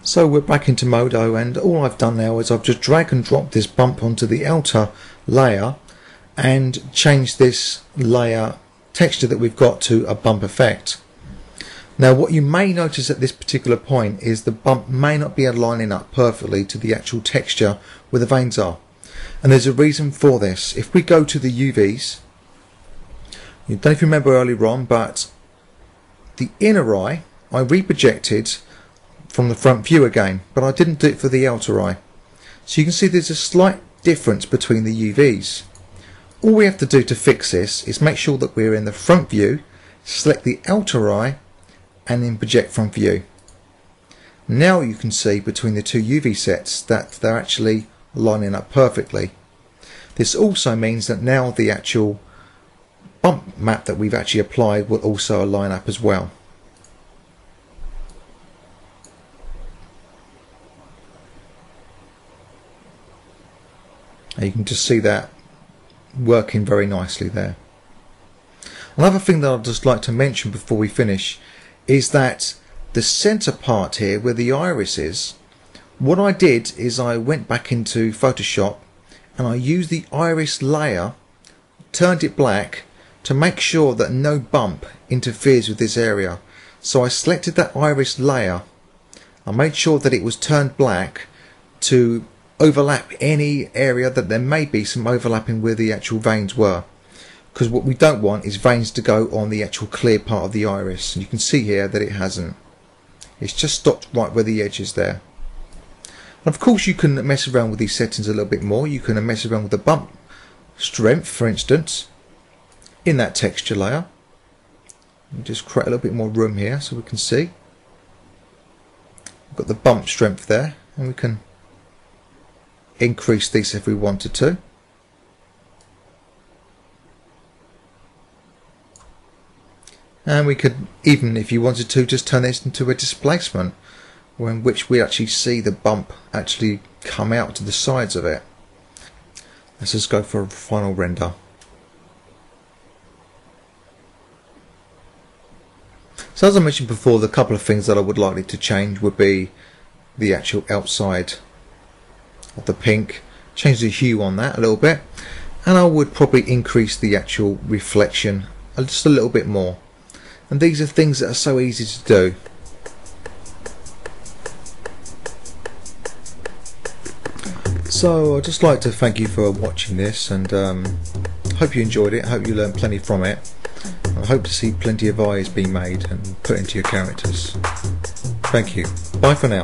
So we're back into Modo, and all I've done now is I've just drag and drop this bump onto the outer layer and changed this layer texture that we've got to a bump effect. Now what you may notice at this particular point is the bump may not be aligning up perfectly to the actual texture where the veins are, and there's a reason for this. If we go to the UVs, you don't know if you remember earlier on, but the inner eye I reprojected from the front view again, but I didn't do it for the outer eye. So you can see there's a slight difference between the UVs. All we have to do to fix this is make sure that we're in the front view, select the outer eye, and then project front view. Now you can see between the two UV sets that they're actually lining up perfectly. This also means that now the actual bump map that we've actually applied will also line up as well. And you can just see that working very nicely there. Another thing that I'd just like to mention before we finish is that the center part here where the iris is, what I did is I went back into Photoshop and I used the iris layer, turned it black to make sure that no bump interferes with this area. So I selected that iris layer, I made sure that it was turned black to overlap any area that there may be some overlapping where the actual veins were, because what we don't want is veins to go on the actual clear part of the iris, and you can see here that it hasn't. It's just stopped right where the edge is there. And of course you can mess around with these settings a little bit more. You can mess around with the bump strength, for instance, in that texture layer, and just create a little bit more room here so we can see. We've got the bump strength there, and we can increase these if we wanted to. And we could even, if you wanted to, just turn this into a displacement, in which we actually see the bump actually come out to the sides of it. Let's just go for a final render. So as I mentioned before, the couple of things that I would like to change would be the actual outside of the pink, change the hue on that a little bit, and I would probably increase the actual reflection just a little bit more. And these are things that are so easy to do. So I'd just like to thank you for watching this, and hope you enjoyed it. I hope you learned plenty from it. I hope to see plenty of eyes being made and put into your characters. Thank you. Bye for now.